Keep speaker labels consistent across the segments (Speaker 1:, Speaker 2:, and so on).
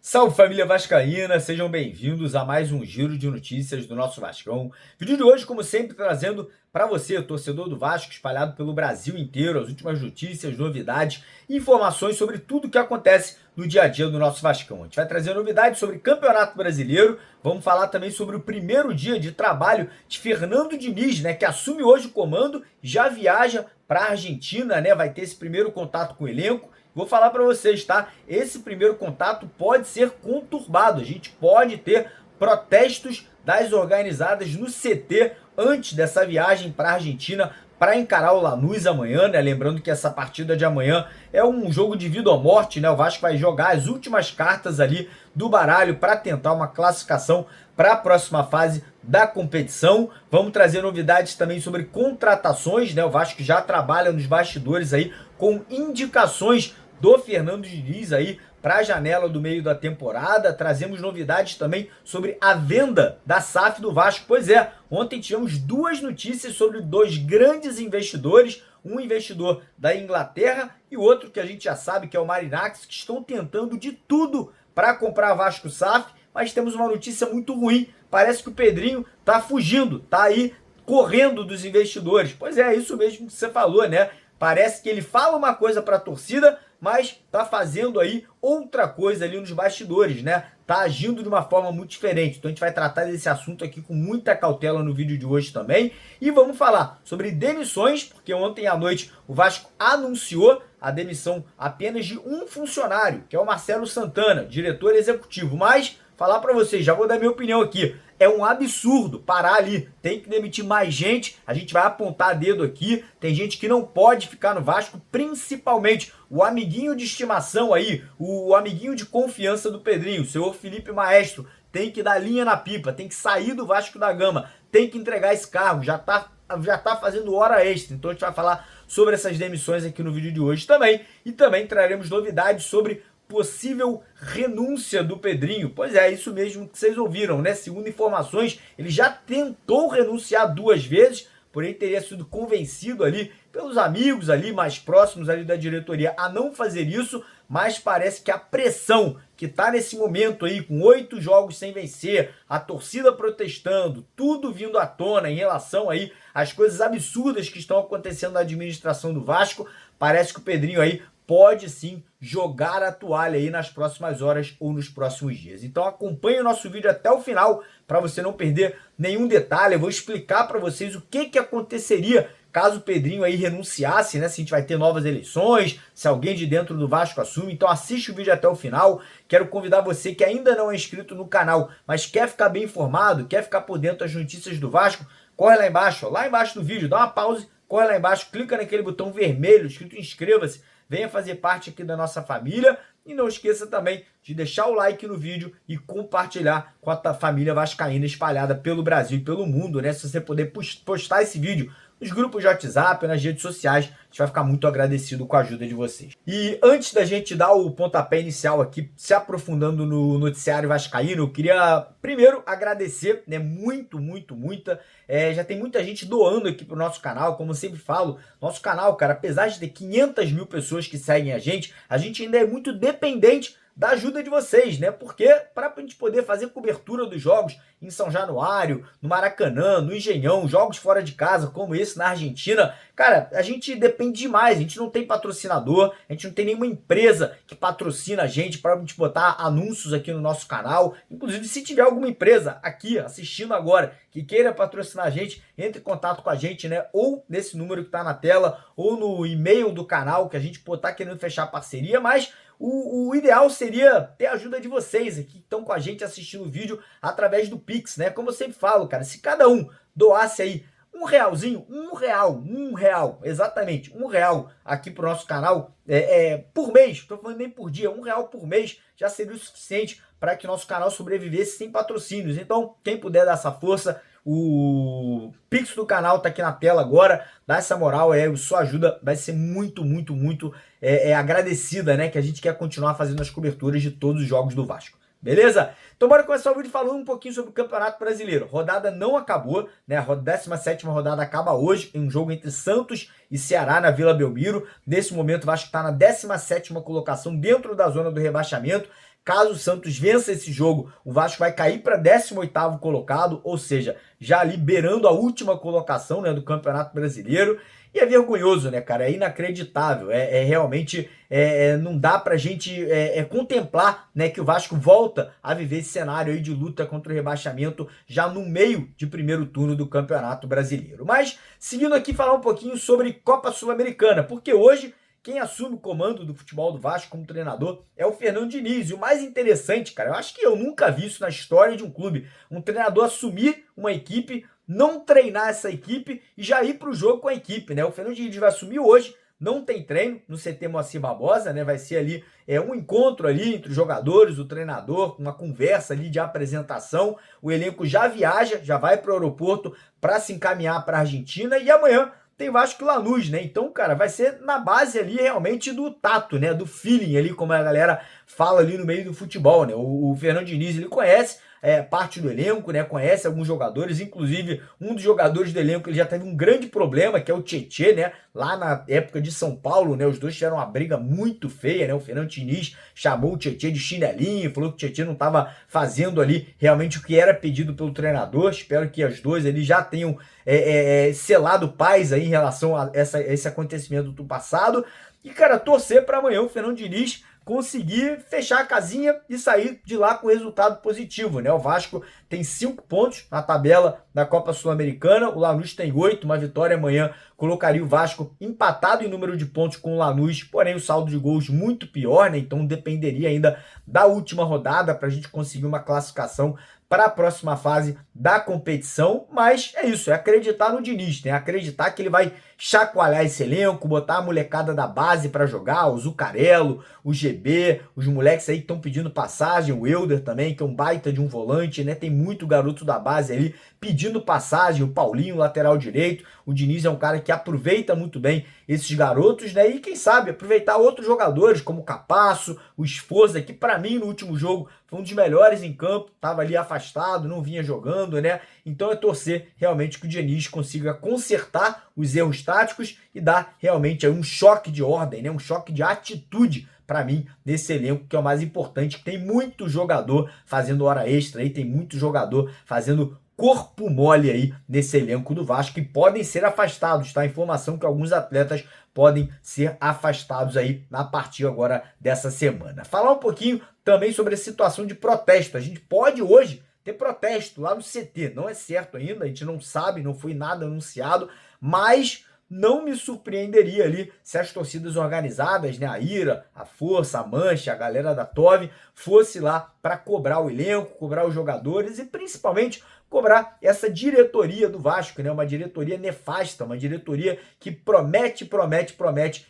Speaker 1: Salve família vascaína, sejam bem-vindos a mais um giro de notícias do nosso Vascão. Vídeo de hoje, como sempre, trazendo para você, torcedor do Vasco, espalhado pelo Brasil inteiro, as últimas notícias, novidades e informações sobre tudo o que acontece no dia a dia do nosso Vascão. A gente vai trazer novidades sobre Campeonato Brasileiro, vamos falar também sobre o primeiro dia de trabalho de Fernando Diniz, que assume hoje o comando, já viaja para a Argentina, vai ter esse primeiro contato com o elenco. Vou falar para vocês, tá? Esse primeiro contato pode ser conturbado. A gente pode ter protestos das organizadas no CT antes dessa viagem para a Argentina para encarar o Lanús amanhã, Lembrando que essa partida de amanhã é um jogo de vida ou morte, O Vasco vai jogar as últimas cartas ali do baralho para tentar uma classificação para a próxima fase da competição. Vamos trazer novidades também sobre contratações, O Vasco já trabalha nos bastidores aí com indicações do Fernando Diniz aí para a janela do meio da temporada. Trazemos novidades também sobre a venda da SAF do Vasco. Pois é, ontem tivemos duas notícias sobre dois grandes investidores, um investidor da Inglaterra e outro que a gente já sabe que é o Marinax, que estão tentando de tudo para comprar Vasco SAF, mas temos uma notícia muito ruim. Parece que o Pedrinho tá fugindo, tá aí correndo dos investidores. Pois é, isso mesmo que você falou, Parece que ele fala uma coisa para a torcida, mas tá fazendo aí outra coisa ali nos bastidores, Tá agindo de uma forma muito diferente. Então a gente vai tratar desse assunto aqui com muita cautela no vídeo de hoje também. E vamos falar sobre demissões, porque ontem à noite o Vasco anunciou a demissão apenas de um funcionário, que é o Marcelo Santana, diretor executivo. Mas falar para vocês, já vou dar minha opinião aqui, é um absurdo parar ali, tem que demitir mais gente, a gente vai apontar dedo aqui, tem gente que não pode ficar no Vasco, principalmente o amiguinho de estimação aí, o amiguinho de confiança do Pedrinho, o senhor Felipe Maestro, tem que dar linha na pipa, tem que sair do Vasco da Gama, tem que entregar esse cargo, já tá fazendo hora extra. Então a gente vai falar sobre essas demissões aqui no vídeo de hoje também, e também traremos novidades sobre possível renúncia do Pedrinho. Pois é, isso mesmo que vocês ouviram, Segundo informações, ele já tentou renunciar duas vezes, porém teria sido convencido ali pelos amigos ali mais próximos ali da diretoria a não fazer isso, mas parece que a pressão que tá nesse momento aí, com 8 jogos sem vencer, a torcida protestando, tudo vindo à tona em relação aí às coisas absurdas que estão acontecendo na administração do Vasco, parece que o Pedrinho aí pode sim jogar a toalha aí nas próximas horas ou nos próximos dias. Então acompanhe o nosso vídeo até o final para você não perder nenhum detalhe. Eu vou explicar para vocês o que aconteceria caso o Pedrinho aí renunciasse, se a gente vai ter novas eleições, se alguém de dentro do Vasco assume. Então assiste o vídeo até o final. Quero convidar você que ainda não é inscrito no canal, mas quer ficar bem informado, quer ficar por dentro das notícias do Vasco, corre lá embaixo do vídeo, dá uma pausa, corre lá embaixo, clica naquele botão vermelho escrito inscreva-se, venha fazer parte aqui da nossa família e não esqueça também de deixar o like no vídeo e compartilhar com a família vascaína espalhada pelo Brasil e pelo mundo, Se você puder postar esse vídeo nos grupos de WhatsApp, nas redes sociais, a gente vai ficar muito agradecido com a ajuda de vocês. E antes da gente dar o pontapé inicial aqui, se aprofundando no noticiário vascaíno, eu queria primeiro agradecer, já tem muita gente doando aqui pro nosso canal, como eu sempre falo, nosso canal, cara, apesar de ter 500 mil pessoas que seguem a gente ainda é muito dependente da ajuda de vocês, Porque para a gente poder fazer cobertura dos jogos em São Januário, no Maracanã, no Engenhão, jogos fora de casa como esse na Argentina, cara, a gente depende demais, a gente não tem patrocinador, a gente não tem nenhuma empresa que patrocina a gente para a gente botar anúncios aqui no nosso canal. Inclusive, se tiver alguma empresa aqui assistindo agora que queira patrocinar a gente, entre em contato com a gente, Ou nesse número que tá na tela, ou no e-mail do canal, que a gente tá querendo fechar parceria, mas o ideal seria ter a ajuda de vocês aqui que estão com a gente assistindo o vídeo através do Pix, Como eu sempre falo, cara, se cada um doasse aí um realzinho, um real, exatamente, R$1 aqui pro nosso canal, por mês, tô falando nem por dia, R$1 por mês já seria o suficiente para que nosso canal sobrevivesse sem patrocínios. Então, quem puder dar essa força, o Pix do canal tá aqui na tela agora, dá essa moral, sua ajuda vai ser muito agradecida, que a gente quer continuar fazendo as coberturas de todos os jogos do Vasco. Beleza? Então bora começar o vídeo falando um pouquinho sobre o Campeonato Brasileiro. Rodada não acabou, né? A 17ª rodada acaba hoje em um jogo entre Santos e Ceará na Vila Belmiro. Nesse momento o Vasco está na 17ª colocação dentro da zona do rebaixamento. Caso o Santos vença esse jogo, o Vasco vai cair para 18º colocado, ou seja, já ali beirando a última colocação, né, do Campeonato Brasileiro. E é vergonhoso, né, cara? É inacreditável. Realmente não dá pra gente contemplar, né, que o Vasco volta a viver esse cenário aí de luta contra o rebaixamento já no meio de primeiro turno do Campeonato Brasileiro. Mas, seguindo aqui, falar um pouquinho sobre Copa Sul-Americana, porque hoje quem assume o comando do futebol do Vasco como treinador é o Fernando Diniz. E o mais interessante, cara, eu acho que eu nunca vi isso na história de um clube. Um treinador assumir uma equipe, não treinar essa equipe e já ir para o jogo com a equipe, né? O Fernando Diniz vai assumir hoje, não tem treino no CT Moacir Barbosa, né? Vai ser ali um encontro ali entre os jogadores, o treinador, uma conversa ali de apresentação. O elenco já viaja, já vai para o aeroporto para se encaminhar para a Argentina e amanhã tem Vasco e Lanús, né? Então, cara, vai ser na base ali realmente do tato, né? Do feeling ali, como a galera fala ali no meio do futebol, né? O Fernando Diniz, ele conhece parte do elenco, né? Conhece alguns jogadores, inclusive um dos jogadores do elenco, ele já teve um grande problema, que é o Tietê, né? Lá na época de São Paulo, né? Os dois tiveram uma briga muito feia, né? O Fernando Diniz chamou o Tietê de chinelinho, falou que o Tietê não estava fazendo ali realmente o que era pedido pelo treinador. Espero que os dois ali já tenham selado paz aí em relação a esse acontecimento do passado. E, cara, torcer para amanhã o Fernando Diniz conseguir fechar a casinha e sair de lá com resultado positivo, né? O Vasco tem 5 pontos na tabela da Copa Sul-Americana, o Lanús tem 8, uma vitória amanhã colocaria o Vasco empatado em número de pontos com o Lanús, porém o saldo de gols muito pior, né? Então dependeria ainda da última rodada para a gente conseguir uma classificação para a próxima fase da competição, mas é isso, é acreditar no Diniz, né? Acreditar que ele vai chacoalhar esse elenco, botar a molecada da base para jogar, o Zucarello, o GB, os moleques aí que estão pedindo passagem, o Elder também, que é um baita de um volante, né? Tem muito garoto da base ali pedindo passagem, o Paulinho, lateral direito. O Diniz é um cara que aproveita muito bem esses garotos, né? E quem sabe aproveitar outros jogadores, como o Capasso, o Esforza, que para mim no último jogo foi um dos melhores em campo, tava ali afastado, não vinha jogando, né? Então é torcer realmente que o Diniz consiga consertar os erros táticos e dar realmente aí um choque de ordem, né? Um choque de atitude para mim nesse elenco, que é o mais importante, que tem muito jogador fazendo hora extra aí, tem muito jogador fazendo corpo mole aí nesse elenco do Vasco, que podem ser afastados, tá? Informação que alguns atletas podem ser afastados aí a partir agora dessa semana. Falar um pouquinho também sobre a situação de protesto. A gente pode hoje ter protesto lá no CT, não é certo ainda, a gente não sabe, não foi nada anunciado, mas não me surpreenderia ali se as torcidas organizadas, né, a Ira, a Força, a Mancha, a galera da TOV, fosse lá para cobrar o elenco, cobrar os jogadores e principalmente cobrar essa diretoria do Vasco, né? Uma diretoria nefasta, uma diretoria que promete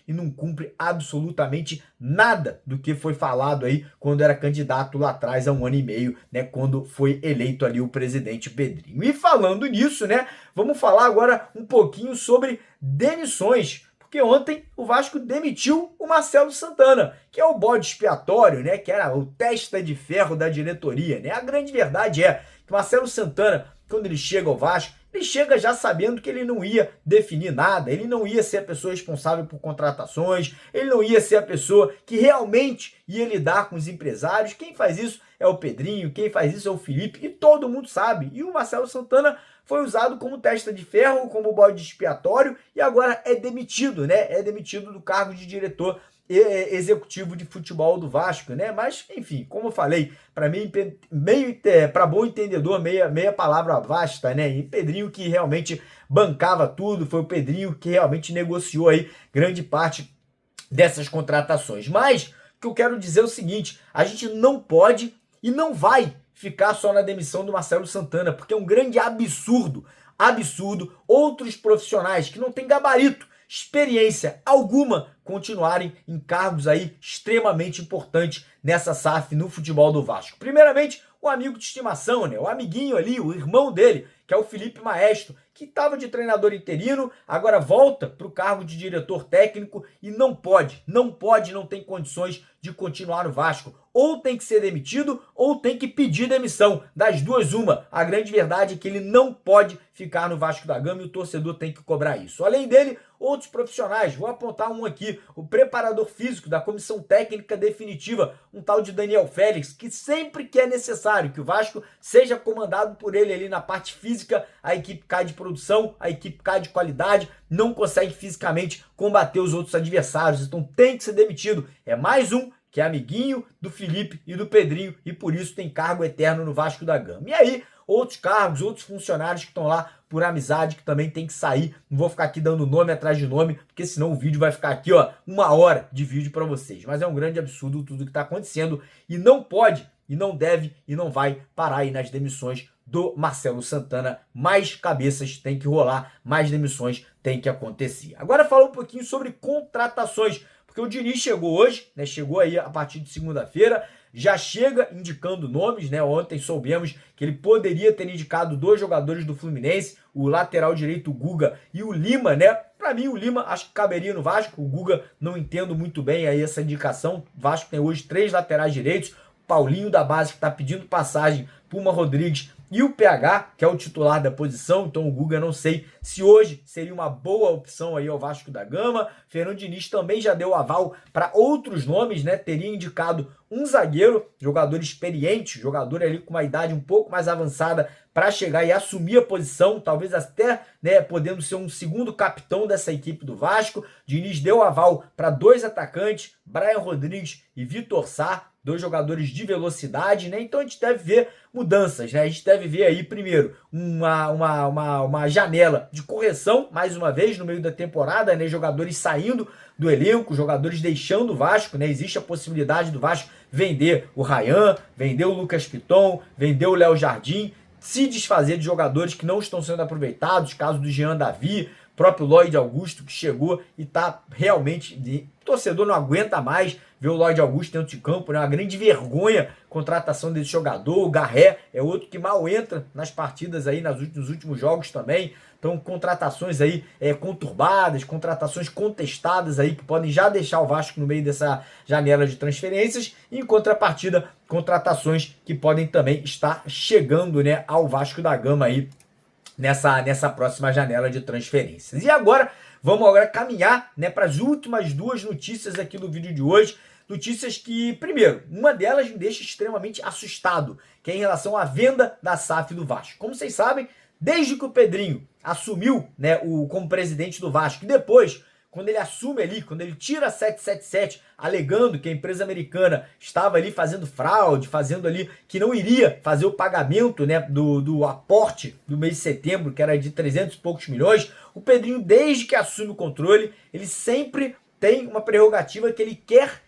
Speaker 1: e não cumpre absolutamente nada do que foi falado aí quando era candidato lá atrás há 1 ano e meio, né? Quando foi eleito ali o presidente Pedrinho. E falando nisso, né? Vamos falar agora um pouquinho sobre demissões. Porque ontem o Vasco demitiu o Marcelo Santana, que é o bode expiatório, né? Que era o testa de ferro da diretoria, né? A grande verdade é que o Marcelo Santana, quando ele chega ao Vasco, ele chega já sabendo que ele não ia definir nada, ele não ia ser a pessoa responsável por contratações, ele não ia ser a pessoa que realmente ia lidar com os empresários. Quem faz isso é o Pedrinho, quem faz isso é o Felipe, e todo mundo sabe. E o Marcelo Santana foi usado como testa de ferro, como bode expiatório, e agora é demitido, né? É demitido do cargo de diretor executivo de futebol do Vasco, né? Mas, enfim, como eu falei, para mim, para bom entendedor, meia palavra vasta, né? E Pedrinho que realmente bancava tudo, foi o Pedrinho que realmente negociou aí grande parte dessas contratações. Mas, o que eu quero dizer é o seguinte, a gente não pode e não vai ficar só na demissão do Marcelo Santana, porque é um grande absurdo, outros profissionais que não têm gabarito, experiência alguma, continuarem em cargos aí extremamente importantes nessa SAF no futebol do Vasco. Primeiramente, o amigo de estimação, né? O amiguinho ali, o irmão dele, que é o Felipe Maestro, que estava de treinador interino, agora volta para o cargo de diretor técnico e não tem condições de continuar no Vasco. Ou tem que ser demitido ou tem que pedir demissão. Das duas, uma. A grande verdade é que ele não pode ficar no Vasco da Gama e o torcedor tem que cobrar isso. Além dele, outros profissionais. Vou apontar um aqui. O preparador físico da comissão técnica definitiva, um tal de Daniel Félix, que sempre que é necessário que o Vasco seja comandado por ele ali na parte física, a equipe cai de produção, a equipe cai de qualidade, não consegue fisicamente combater os outros adversários. Então tem que ser demitido. É mais um que é amiguinho do Felipe e do Pedrinho e por isso tem cargo eterno no Vasco da Gama. E aí, outros cargos, outros funcionários que estão lá por amizade, que também tem que sair. Não vou ficar aqui dando nome atrás de nome, porque senão o vídeo vai ficar aqui, ó, 1 hora de vídeo para vocês. Mas é um grande absurdo tudo que está acontecendo e não pode, e não deve, e não vai parar aí nas demissões do Marcelo Santana. Mais cabeças tem que rolar, mais demissões tem que acontecer. Agora falar um pouquinho sobre contratações, porque o Diniz chegou hoje, né? Chegou aí a partir de segunda-feira, já chega indicando nomes, né? Ontem soubemos que ele poderia ter indicado 2 jogadores do Fluminense, o lateral direito o Guga e o Lima, né? Para mim o Lima acho que caberia no Vasco, o Guga não entendo muito bem aí essa indicação. O Vasco tem hoje 3 laterais direitos, Paulinho da base que está pedindo passagem, Puma Rodrigues e o PH, que é o titular da posição. Então o Guga não sei se hoje seria uma boa opção aí ao Vasco da Gama. Fernando Diniz também já deu aval para outros nomes, né? Teria indicado um zagueiro, jogador experiente, jogador ali com uma idade um pouco mais avançada para chegar e assumir a posição, talvez até, né, podendo ser um segundo capitão dessa equipe do Vasco. Diniz deu aval para 2 atacantes, Brian Rodrigues e Vitor Sá, 2 jogadores de velocidade, né? Então a gente deve ver mudanças, né? A gente deve ver aí, primeiro, uma janela de correção, mais uma vez, no meio da temporada, né? Jogadores saindo do elenco, jogadores deixando o Vasco, né? Existe a possibilidade do Vasco vender o Ryan, vender o Lucas Piton, vender o Léo Jardim, se desfazer de jogadores que não estão sendo aproveitados, caso do Jean Davi, próprio Lloyd Augusto, que chegou e tá realmente... O torcedor não aguenta mais ver o Lloyd Augusto dentro de campo, né? Uma grande vergonha a contratação desse jogador. O Garré é outro que mal entra nas partidas aí nos últimos jogos também. Então, contratações aí conturbadas, contratações contestadas aí que podem já deixar o Vasco no meio dessa janela de transferências. E, em contrapartida, contratações que podem também estar chegando, né, ao Vasco da Gama aí nessa próxima janela de transferências. E agora, vamos caminhar, né, para as últimas 2 notícias aqui do vídeo de hoje. Notícias que, primeiro, uma delas me deixa extremamente assustado, que é em relação à venda da SAF do Vasco. Como vocês sabem, desde que o Pedrinho assumiu, né, como presidente do Vasco, e depois, quando ele assume ali, quando ele tira a 777, alegando que a empresa americana estava ali fazendo fraude, fazendo ali que não iria fazer o pagamento, né, do aporte do mês de setembro, que era de 300 e poucos milhões, o Pedrinho, desde que assume o controle, ele sempre tem uma prerrogativa que ele quer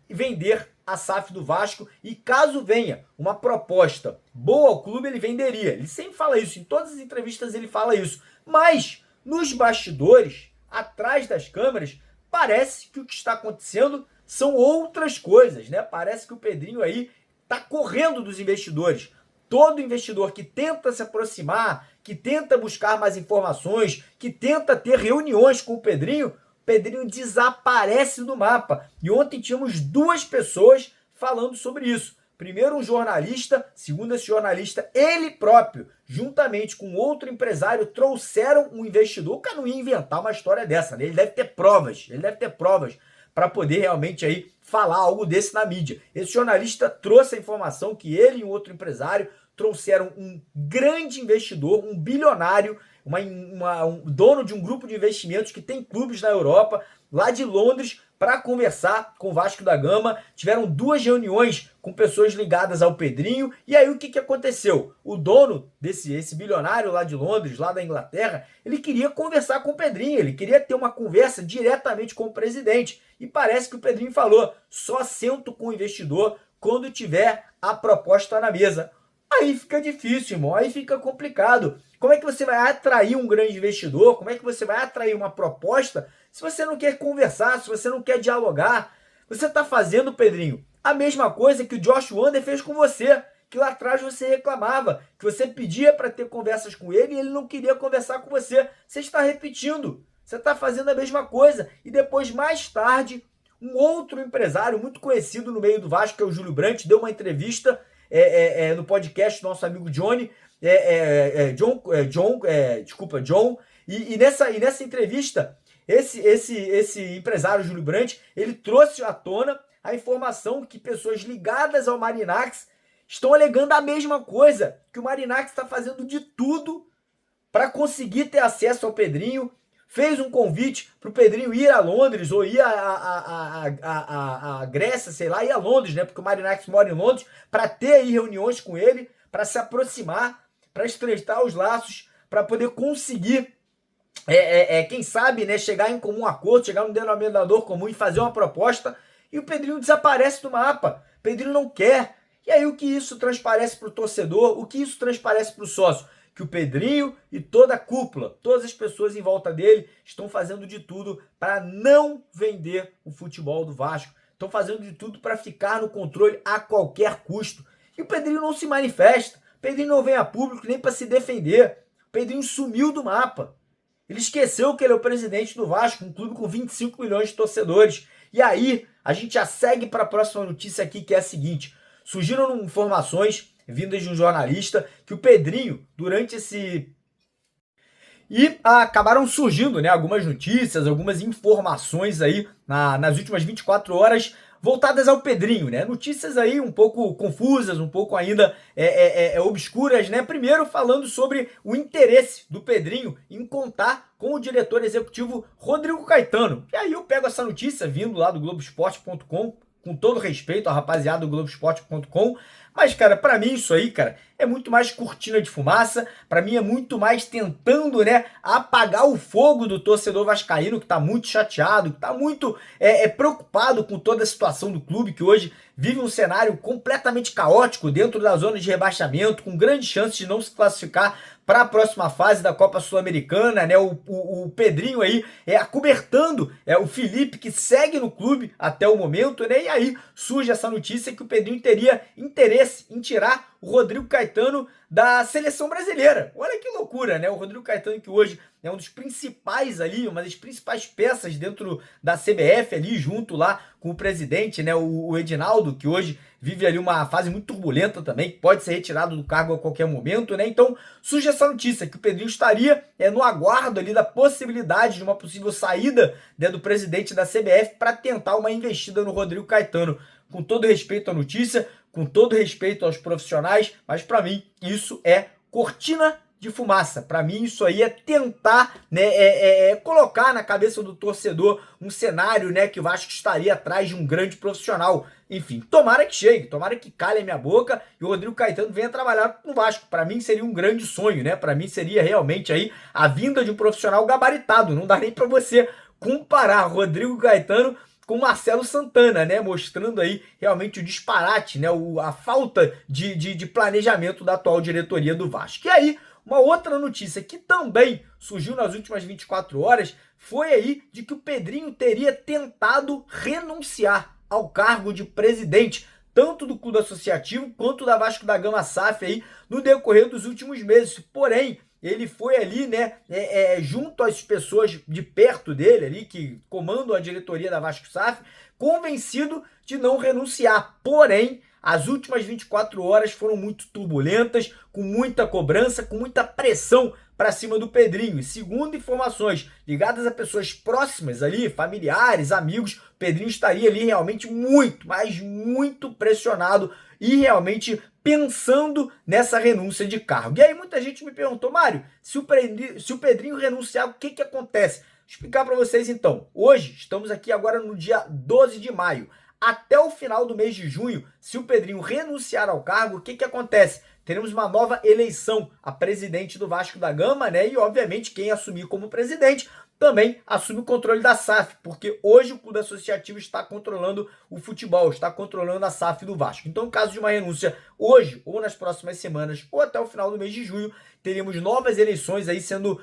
Speaker 1: vender a SAF do Vasco, e caso venha uma proposta boa ao clube, ele venderia. Ele sempre fala isso, em todas as entrevistas ele fala isso. Mas, nos bastidores, atrás das câmeras, parece que o que está acontecendo são outras coisas, né? Parece que o Pedrinho aí está correndo dos investidores. Todo investidor que tenta se aproximar, que tenta buscar mais informações, que tenta ter reuniões com o Pedrinho desaparece do mapa. E ontem tínhamos 2 pessoas falando sobre isso. Primeiro, um jornalista, segundo esse jornalista, ele próprio, juntamente com outro empresário, trouxeram um investidor. O cara não ia inventar uma história dessa, né? Ele deve ter provas para poder realmente aí falar algo desse na mídia. Esse jornalista trouxe a informação que ele e um outro empresário trouxeram um grande investidor, um bilionário, um dono de um grupo de investimentos que tem clubes na Europa, lá de Londres, para conversar com o Vasco da Gama. Tiveram 2 reuniões com pessoas ligadas ao Pedrinho. E aí o que aconteceu? O dono esse bilionário lá de Londres, lá da Inglaterra, ele queria conversar com o Pedrinho, ele queria ter uma conversa diretamente com o presidente. E parece que o Pedrinho falou: só sento com o investidor quando tiver a proposta na mesa. Aí fica difícil, irmão, aí fica complicado. Como é que você vai atrair um grande investidor? Como é que você vai atrair uma proposta se você não quer conversar, se você não quer dialogar? Você está fazendo, Pedrinho, a mesma coisa que o Josh Wander fez com você, que lá atrás você reclamava, que você pedia para ter conversas com ele e ele não queria conversar com você. Você está repetindo, você está fazendo a mesma coisa. E depois, mais tarde, um outro empresário muito conhecido no meio do Vasco, que é o Júlio Brandt, deu uma entrevista no podcast do nosso amigo Johnny, John, e nessa entrevista, esse empresário Júlio Brandt, ele trouxe à tona a informação que pessoas ligadas ao Marinacks estão alegando a mesma coisa, que o Marinacks está fazendo de tudo para conseguir ter acesso ao Pedrinho, fez um convite para o Pedrinho ir a Londres, ou ir a Grécia, sei lá, ir a Londres, né? Porque o Marinacks mora em Londres, para ter aí reuniões com ele, para se aproximar, para estreitar os laços, para poder conseguir, quem sabe, né, chegar em comum acordo, chegar no denominador comum e fazer uma proposta, e o Pedrinho desaparece do mapa. O Pedrinho não quer. E aí o que isso transparece para o torcedor, o que isso transparece para o sócio? Que o Pedrinho e toda a cúpula, todas as pessoas em volta dele, estão fazendo de tudo para não vender o futebol do Vasco. Estão fazendo de tudo para ficar no controle a qualquer custo. E o Pedrinho não se manifesta. O Pedrinho não vem a público nem para se defender. O Pedrinho sumiu do mapa. Ele esqueceu que ele é o presidente do Vasco, um clube com 25 milhões de torcedores. E aí, a gente já segue para a próxima notícia aqui, que é a seguinte. Surgiram informações vindas de um jornalista que o Pedrinho, durante esse... E acabaram surgindo, né, algumas notícias, algumas informações aí nas últimas 24 horas voltadas ao Pedrinho, né? Notícias aí um pouco confusas, um pouco ainda obscuras, né? Primeiro falando sobre o interesse do Pedrinho em contar com o diretor executivo Rodrigo Caetano. E aí eu pego essa notícia vindo lá do Globoesporte.com, com todo respeito à rapaziada do Globoesporte.com, mas, cara, pra mim isso aí, cara, é muito mais cortina de fumaça, pra mim é muito mais tentando, né, apagar o fogo do torcedor vascaíno, que tá muito chateado, que tá muito preocupado com toda a situação do clube, que hoje vive um cenário completamente caótico dentro da zona de rebaixamento, com grandes chances de não se classificar para a próxima fase da Copa Sul-Americana, né? O Pedrinho aí acobertando o Felipe, que segue no clube até o momento, né? E aí surge essa notícia que o Pedrinho teria interesse em tirar o Rodrigo Caetano da seleção brasileira. Olha que loucura, né? O Rodrigo Caetano, que hoje é um dos principais ali, uma das principais peças dentro da CBF ali, junto lá com o presidente, né? O Edinaldo, que hoje vive ali uma fase muito turbulenta também, que pode ser retirado do cargo a qualquer momento, né? Então surge essa notícia que o Pedrinho estaria no aguardo ali da possibilidade de uma possível saída, né, do presidente da CBF para tentar uma investida no Rodrigo Caetano. Com todo respeito à notícia, com todo respeito aos profissionais, mas para mim isso é cortina de fumaça. Para mim isso aí é tentar, né, colocar na cabeça do torcedor um cenário, né, que o Vasco estaria atrás de um grande profissional. Enfim, tomara que chegue, tomara que calhe a minha boca e o Rodrigo Caetano venha trabalhar com o Vasco. Para mim seria um grande sonho, né? Para mim seria realmente aí a vinda de um profissional gabaritado. Não dá nem para você comparar Rodrigo Caetano com Marcelo Santana, né? Mostrando aí realmente o disparate, né? A falta de planejamento da atual diretoria do Vasco. E aí, uma outra notícia que também surgiu nas últimas 24 horas foi aí de que o Pedrinho teria tentado renunciar ao cargo de presidente, tanto do clube associativo quanto da Vasco da Gama SAF aí no decorrer dos últimos meses. Porém, ele foi ali, né, junto às pessoas de perto dele ali, que comandam a diretoria da Vasco SAF, convencido de não renunciar. Porém, as últimas 24 horas foram muito turbulentas, com muita cobrança, com muita pressão para cima do Pedrinho. E segundo informações ligadas a pessoas próximas ali, familiares, amigos, o Pedrinho estaria ali realmente muito, mas muito pressionado e realmente pensando nessa renúncia de cargo. E aí muita gente me perguntou, Mário, se o Pedrinho renunciar, o que acontece? Vou explicar para vocês então. Hoje, estamos aqui agora no dia 12 de maio. Até o final do mês de junho, se o Pedrinho renunciar ao cargo, o que acontece? Teremos uma nova eleição a presidente do Vasco da Gama, né? E, obviamente, quem assumir como presidente também assume o controle da SAF, porque hoje o clube associativo está controlando o futebol, está controlando a SAF do Vasco. Então, em caso de uma renúncia hoje, ou nas próximas semanas, ou até o final do mês de junho, teremos novas eleições aí sendo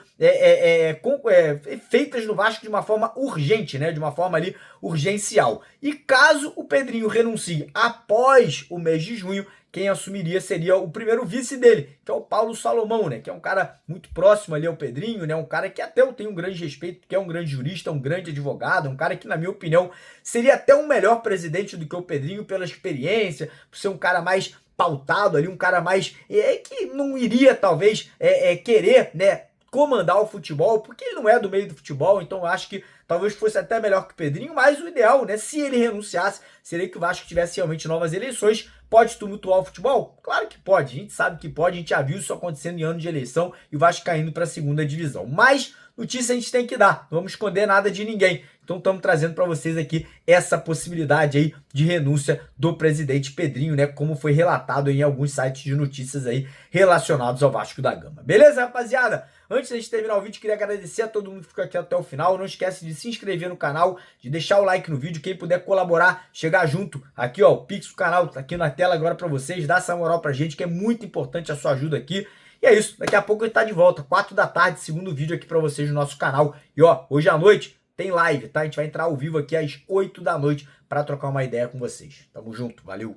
Speaker 1: feitas no Vasco de uma forma urgente, né? De uma forma ali urgencial. E caso o Pedrinho renuncie após o mês de junho, quem assumiria seria o primeiro vice dele, que é o Paulo Salomão, né? Que é um cara muito próximo ali ao Pedrinho, né? Um cara que até eu tenho um grande respeito, que é um grande jurista, um grande advogado, um cara que, na minha opinião, seria até um melhor presidente do que o Pedrinho pela experiência, por ser um cara mais pautado ali, um cara mais que não iria talvez querer, né, comandar o futebol, porque ele não é do meio do futebol, então eu acho que talvez fosse até melhor que o Pedrinho, mas o ideal, né, se ele renunciasse, seria que o Vasco tivesse realmente novas eleições. Pode tumultuar o futebol? Claro que pode, a gente sabe que pode, a gente já viu isso acontecendo em ano de eleição e o Vasco caindo para a segunda divisão, mas notícia a gente tem que dar, não vamos esconder nada de ninguém. Então estamos trazendo para vocês aqui essa possibilidade aí de renúncia do presidente Pedrinho, né, como foi relatado em alguns sites de notícias aí relacionados ao Vasco da Gama. Beleza, rapaziada? Antes de a gente terminar o vídeo, queria agradecer a todo mundo que ficou aqui até o final. Não esquece de se inscrever no canal, de deixar o like no vídeo. Quem puder colaborar, chegar junto, aqui ó, o Pix do canal tá aqui na tela agora para vocês. Dá essa moral pra gente, que é muito importante a sua ajuda aqui. E é isso, daqui a pouco a gente tá de volta, 4 da tarde, segundo vídeo aqui para vocês no nosso canal. E ó, hoje à noite tem live, tá? A gente vai entrar ao vivo aqui às 8 da noite para trocar uma ideia com vocês. Tamo junto, valeu!